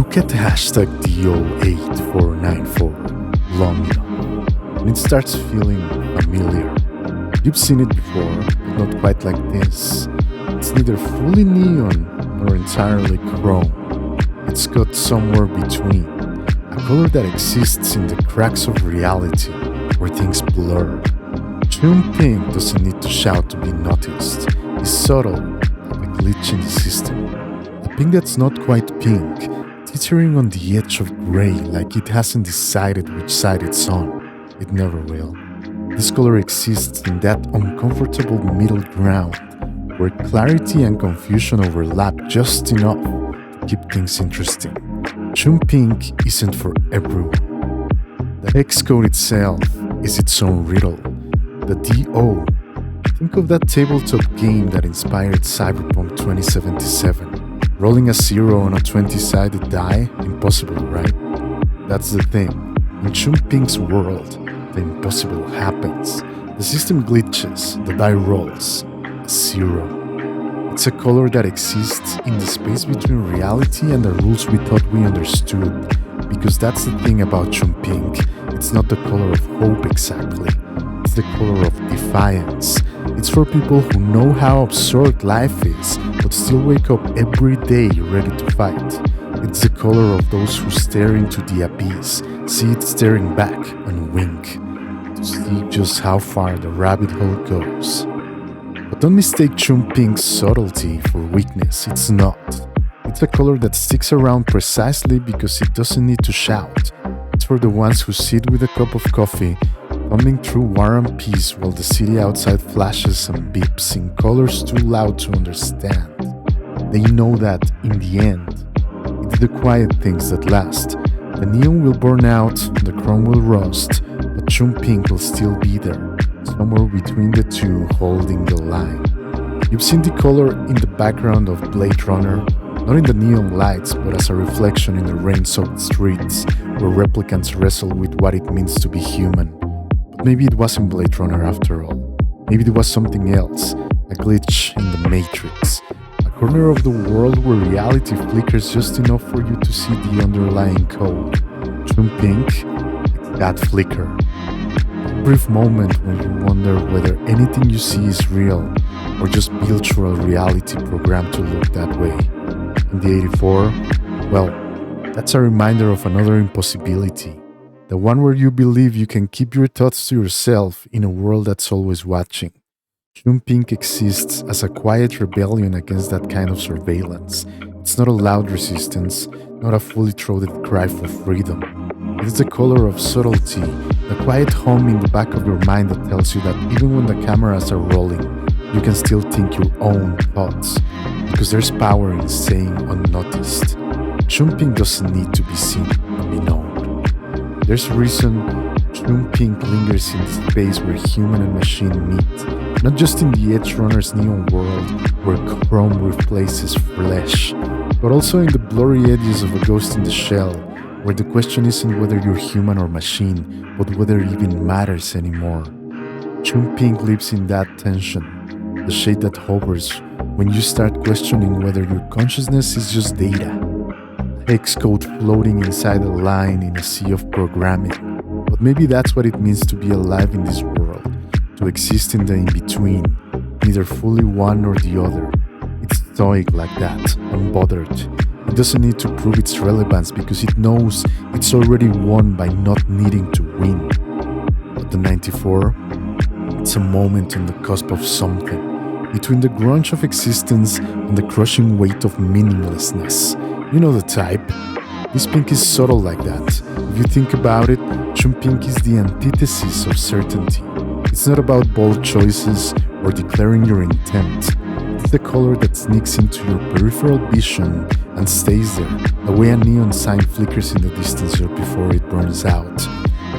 Look at hashtag DO8494 long enough, and it starts feeling familiar. You've seen it before, but not quite like this. It's neither fully neon nor entirely chrome. It's got somewhere between, a color that exists in the cracks of reality where things blur. CHOOM pink doesn't need to shout to be noticed. It's subtle, like a glitch in the system. A pink that's not quite pink, teetering on the edge of grey like it hasn't decided which side it's on. It never will. This color exists in that uncomfortable middle ground where clarity and confusion overlap just enough to keep things interesting. CHOOM pink isn't for everyone. The hex code itself is its own riddle. The DO. Think of that tabletop game that inspired Cyberpunk 2077. Rolling a 0 on a 20-sided die? Impossible, right? That's the thing. In CHOOM pink's world, the impossible happens. The system glitches, the die rolls. A 0. It's a color that exists in the space between reality and the rules we thought we understood. Because that's the thing about CHOOM pink. It's not the color of hope exactly. It's the color of defiance. It's for people who know how absurd life is, but still wake up every day ready to fight. It's the color of those who stare into the abyss, see it staring back, and wink, to see just how far the rabbit hole goes. But don't mistake CHOOM pink's subtlety for weakness, it's not. It's a color that sticks around precisely because it doesn't need to shout. It's for the ones who sit with a cup of coffee, thumbing through War and Peace while the city outside flashes and beeps in colors too loud to understand. They know that, in the end, it's the quiet things that last. The neon will burn out, the chrome will rust, but CHOOM pink will still be there, somewhere between the two, holding the line. You've seen the color in the background of Blade Runner, not in the neon lights, but as a reflection in the rain-soaked streets, where replicants wrestle with what it means to be human. But maybe it wasn't Blade Runner after all. Maybe it was something else, a glitch in the Matrix. A corner of the world where reality flickers just enough for you to see the underlying code. CHOOM pink, it's that flicker. A brief moment when you wonder whether anything you see is real, or just built through a reality programmed to look that way. And the 84, well, that's a reminder of another impossibility. The one where you believe you can keep your thoughts to yourself in a world that's always watching. CHOOM pink exists as a quiet rebellion against that kind of surveillance. It's not a loud resistance, not a fully throated cry for freedom. It is the color of subtlety, the quiet hum in the back of your mind that tells you that even when the cameras are rolling, you can still think your own thoughts. Because there's power in staying unnoticed. CHOOM pink doesn't need to be seen to be known. There's a reason CHOOM pink lingers in the space where human and machine meet, not just in the Edge Runner's neon world where chrome replaces flesh, but also in the blurry edges of a Ghost in the Shell, where the question isn't whether you're human or machine, but whether it even matters anymore. CHOOM pink lives in that tension, the shade that hovers when you start questioning whether your consciousness is just data. Hex code floating inside a line in a sea of programming. But maybe that's what it means to be alive in this world, to exist in the in-between, neither fully one or the other. It's stoic like that, unbothered. It doesn't need to prove its relevance because it knows it's already won by not needing to win. But the 94, it's a moment on the cusp of something, between the grunge of existence and the crushing weight of meaninglessness. You know the type. This pink is subtle like that. If you think about it, CHOOM pink is the antithesis of certainty. It's not about bold choices or declaring your intent. It's the color that sneaks into your peripheral vision and stays there, the way a neon sign flickers in the distance just before it burns out.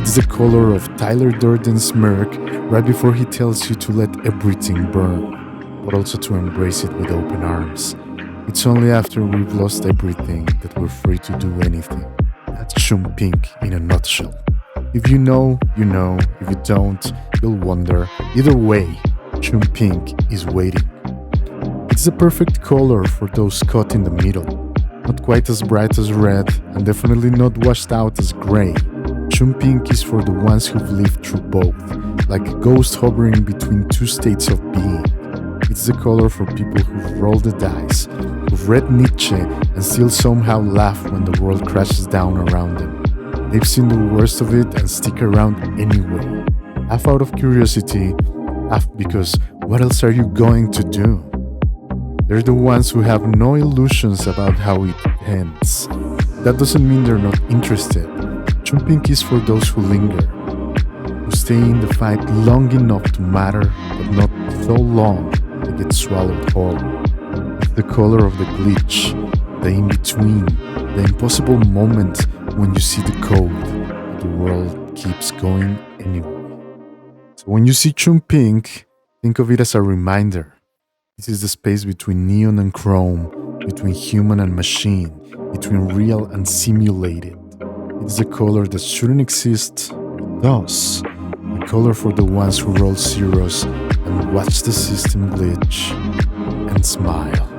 It's the color of Tyler Durden's smirk right before he tells you to let everything burn, but also to embrace it with open arms. It's only after we've lost everything that we're free to do anything. That's CHOOM pink in a nutshell. If you know, you know. If you don't, you'll wonder. Either way, CHOOM pink is waiting. It's the perfect color for those caught in the middle. Not quite as bright as red, and definitely not washed out as gray. CHOOM pink is for the ones who've lived through both, like a ghost hovering between two states of being. It's the color for people who've rolled the dice, who've read Nietzsche and still somehow laugh when the world crashes down around them. They've seen the worst of it and stick around anyway. Half out of curiosity, half because what else are you going to do? They're the ones who have no illusions about how it ends. That doesn't mean they're not interested. CHOOM pink is for those who linger, who stay in the fight long enough to matter, but not so long they get swallowed whole. It's the color of the glitch, the in-between, the impossible moment when you see the code, but the world keeps going anyway. So when you see CHOOM pink, think of it as a reminder. This is the space between neon and chrome, between human and machine, between real and simulated. It's the color that shouldn't exist, but does. The color for the ones who roll zeros and watch the system glitch and smile.